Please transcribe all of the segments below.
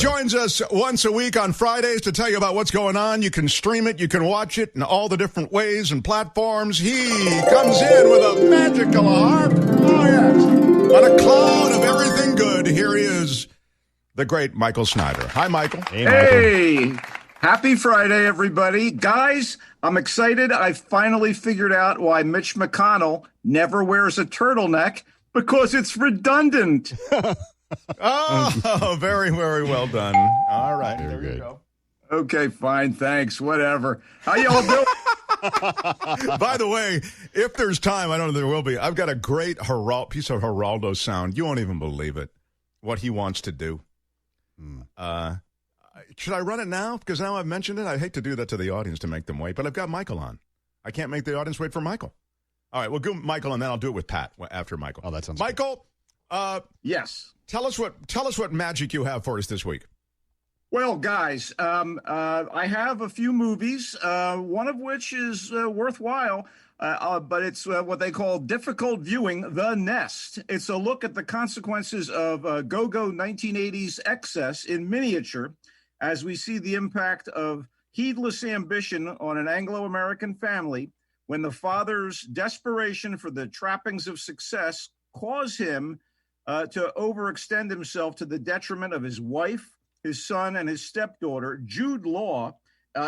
joins us once a week on Fridays to tell you about what's going on. You can stream it, you can watch it in all the different ways and platforms. He comes in with a magical harp. Oh, yes. On a cloud of everything good, here he is, the great Michael Snyder. Hi, Michael. Hey, Michael. Hey. Happy Friday, everybody. Guys, I'm excited. I finally figured out why Mitch McConnell never wears a turtleneck, because it's redundant. Oh, very, very well done. All right. There you go. Okay, fine. Thanks. Whatever. How y'all doing? By the way, if there's time, I don't know if there will be, I've got a great piece of Geraldo sound. You won't even believe it, what he wants to do. Should I run it now? Because now I've mentioned it. I hate to do that to the audience to make them wait, but I've got Michael on. I can't make the audience wait for Michael. All right, we'll go Michael, and then I'll do it with Pat after Michael. Oh, that sounds Michael, yes. Tell us what magic you have for us this week. Well, guys, I have a few movies, one of which is worthwhile, but it's what they call difficult viewing, The Nest. It's a look at the consequences of go-go 1980s excess in miniature as we see the impact of heedless ambition on an Anglo-American family when the father's desperation for the trappings of success cause him to overextend himself to the detriment of his wife, his son, and his stepdaughter. Jude Law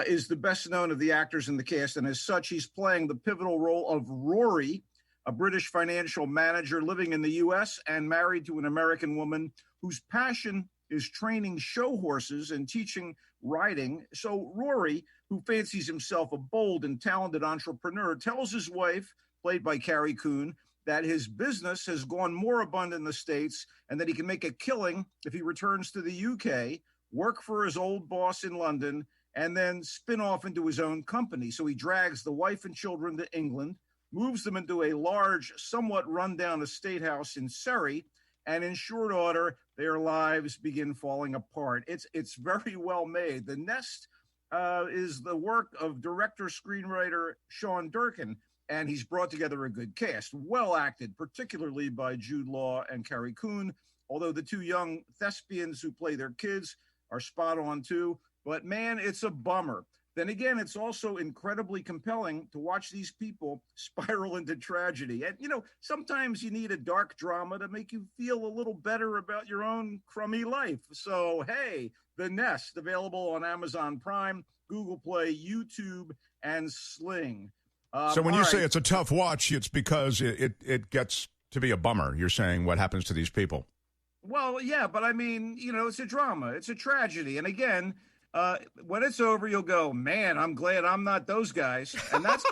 is the best known of the actors in the cast, and as such, he's playing the pivotal role of Rory, a British financial manager living in the U.S. and married to an American woman whose passion is training show horses and teaching riding. So Rory, who fancies himself a bold and talented entrepreneur, tells his wife, played by Carrie Coon, that his business has gone moribund in the States and that he can make a killing if he returns to the UK, work for his old boss in London, and then spin off into his own company. So he drags the wife and children to England, moves them into a large, somewhat rundown estate house in Surrey, and in short order, their lives begin falling apart. It's very well made. The Nest is the work of director-screenwriter Sean Durkin, and he's brought together a good cast, well acted, particularly by Jude Law and Carrie Coon, although the two young thespians who play their kids are spot on too. But man, it's a bummer. Then again, it's also incredibly compelling to watch these people spiral into tragedy. And, you know, sometimes you need a dark drama to make you feel a little better about your own crummy life. So, hey, The Nest, available on Amazon Prime, Google Play, YouTube, and Sling. So when you say it's a tough watch, it's because it gets to be a bummer. You're saying what happens to these people. Well, yeah, but I mean, you know, it's a drama. It's a tragedy. And again, when it's over, you'll go, man, I'm glad I'm not those guys. And that's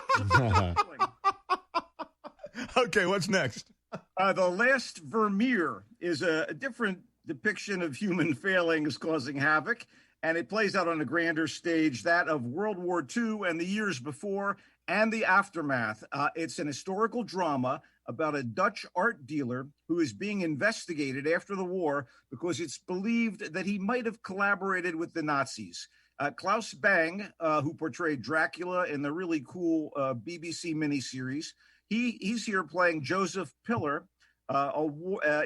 Okay, what's next? The Last Vermeer is a different depiction of human failings causing havoc, and it plays out on a grander stage, that of World War II and the years before and the aftermath. It's an historical drama about a Dutch art dealer who is being investigated after the war because it's believed that he might have collaborated with the Nazis. Klaus Bang, who portrayed Dracula in the really cool BBC miniseries, he's here playing Joseph Pillar.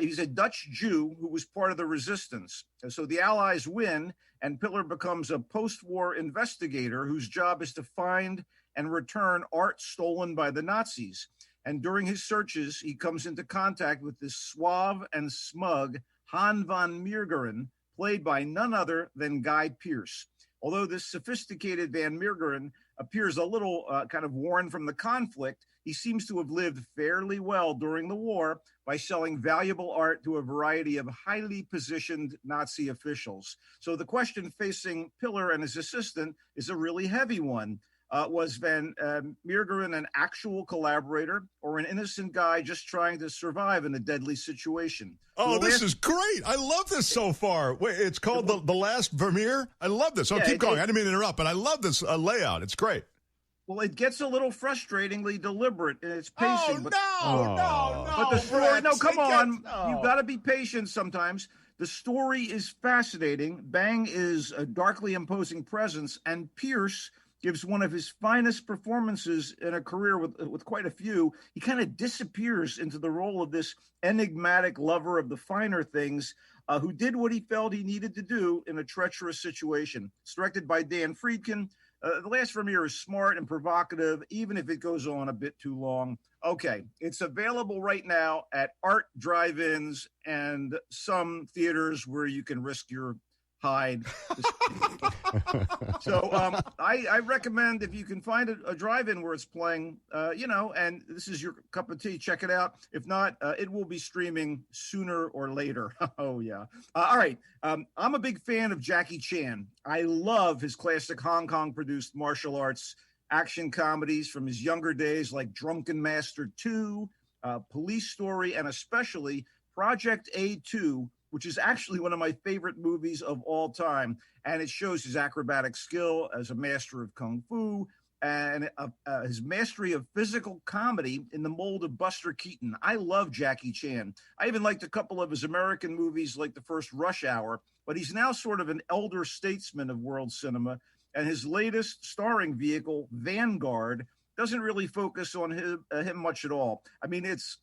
He's a Dutch Jew who was part of the resistance. So the Allies win, and Pillar becomes a post-war investigator whose job is to find and return art stolen by the Nazis. And during his searches, he comes into contact with this suave and smug Han van Meegeren, played by none other than Guy Pearce. Although this sophisticated Van Meegeren appears a little kind of worn from the conflict, he seems to have lived fairly well during the war by selling valuable art to a variety of highly positioned Nazi officials. So the question facing Pillar and his assistant is a really heavy one. Was Van Meegeren an actual collaborator or an innocent guy just trying to survive in a deadly situation? Oh, this is great. I love this so far. Wait, it's called The Last Vermeer? I love this. Oh, keep going. I didn't mean to interrupt, but I love this layout. It's great. Well, it gets a little frustratingly deliberate in its pacing. No. But the story, no, come on. You've got to be patient sometimes. The story is fascinating. Bang is a darkly imposing presence, and Pierce gives one of his finest performances in a career with quite a few. He kind of disappears into the role of this enigmatic lover of the finer things. who did what he felt he needed to do in a treacherous situation. It's directed by Dan Friedkin. The last Vermeer is smart and provocative, even if it goes on a bit too long. Okay, it's available right now at art drive-ins and some theaters where you can risk your hide. So I recommend, if you can find a drive-in where it's playing, and this is your cup of tea, check it out. If not, it will be streaming sooner or later. Oh, yeah. All right. I'm a big fan of Jackie Chan. I love his classic Hong Kong-produced martial arts action comedies from his younger days, like Drunken Master 2, Police Story, and especially Project A2, which is actually one of my favorite movies of all time. And it shows his acrobatic skill as a master of Kung Fu and his mastery of physical comedy in the mold of Buster Keaton. I love Jackie Chan. I even liked a couple of his American movies, like the first Rush Hour, but he's now sort of an elder statesman of world cinema. And his latest starring vehicle, Vanguard, doesn't really focus on him much at all. I mean, it's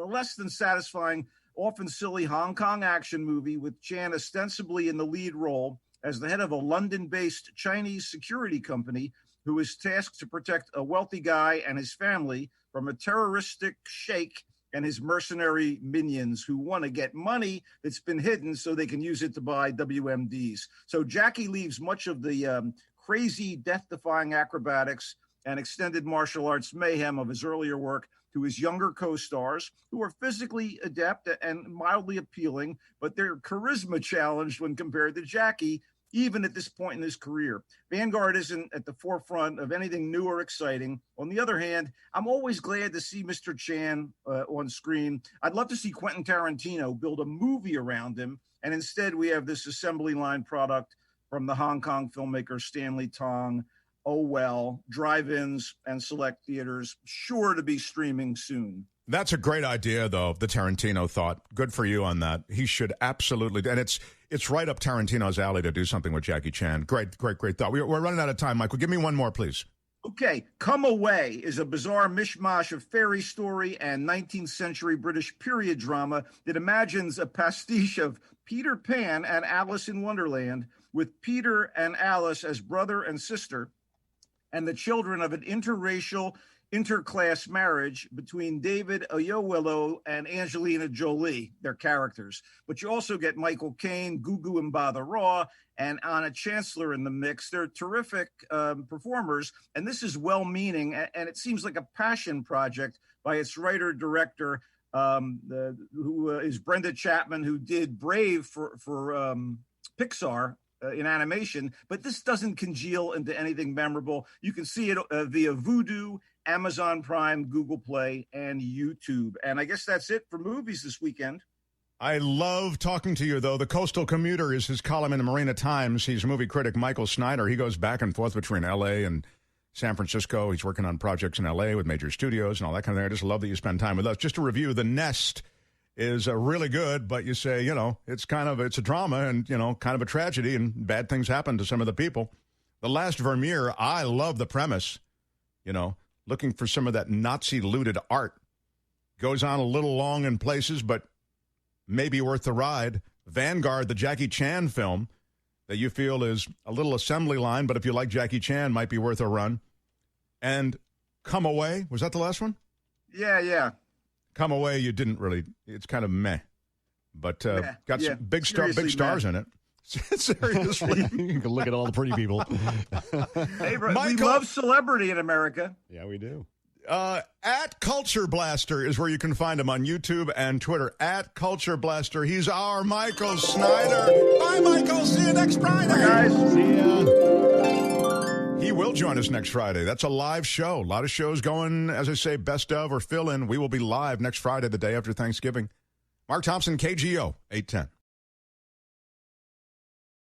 less than satisfying, often silly Hong Kong action movie with Chan ostensibly in the lead role as the head of a London-based Chinese security company who is tasked to protect a wealthy guy and his family from a terroristic sheikh and his mercenary minions who want to get money that's been hidden so they can use it to buy WMDs. So Jackie leaves much of the crazy, death-defying acrobatics and extended martial arts mayhem of his earlier work to his younger co-stars, who are physically adept and mildly appealing, but they're charisma challenged when compared to Jackie, even at this point in his career. Vanguard isn't at the forefront of anything new or exciting. On the other hand, I'm always glad to see Mr. Chan on screen. I'd love to see Quentin Tarantino build a movie around him, and instead we have this assembly line product from the Hong Kong filmmaker Stanley Tong. Oh, well, drive-ins and select theaters, sure to be streaming soon. That's a great idea, though, the Tarantino thought. Good for you on that. He should absolutely, and it's right up Tarantino's alley to do something with Jackie Chan. Great thought. We're running out of time, Michael. Give me one more, please. Okay, Come Away is a bizarre mishmash of fairy story and 19th century British period drama that imagines a pastiche of Peter Pan and Alice in Wonderland, with Peter and Alice as brother and sister, and the children of an interracial, interclass marriage between David Oyelowo and Angelina Jolie, their characters. But you also get Michael Caine, Gugu Mbatha-Raw, and Anna Chancellor in the mix. They're terrific performers, and this is well-meaning, and it seems like a passion project by its writer-director, who is Brenda Chapman, who did Brave for Pixar, in animation, but this doesn't congeal into anything memorable. You can see it via Vudu, Amazon Prime, Google Play, and YouTube. And I guess that's it for movies this weekend. I love talking to you, though. The Coastal Commuter is his column in the Marina Times. He's movie critic Michael Snyder. He goes back and forth between L.A. and San Francisco. He's working on projects in L.A. with major studios and all that kind of thing. I just love that you spend time with us. Just to review, The Nest is really good, but you say, it's a drama and, kind of a tragedy, and bad things happen to some of the people. The Last Vermeer, I love the premise, looking for some of that Nazi-looted art. Goes on a little long in places, but maybe worth the ride. Vanguard, the Jackie Chan film that you feel is a little assembly line, but if you like Jackie Chan, might be worth a run. And Come Away, was that the last one? Yeah. Come Away, you didn't really. It's kind of meh, but got some big stars in it. Seriously, you can look at all the pretty people. Hey, we love celebrity in America. Yeah, we do. At Culture Blaster is where you can find him on YouTube and Twitter. At Culture Blaster, he's our Michael Snyder. Bye, Michael. See you next Friday. Bye, guys. See ya. He will join us next Friday. That's a live show. A lot of shows going, as I say, best of or fill in. We will be live next Friday, the day after Thanksgiving. Mark Thompson, KGO, 810.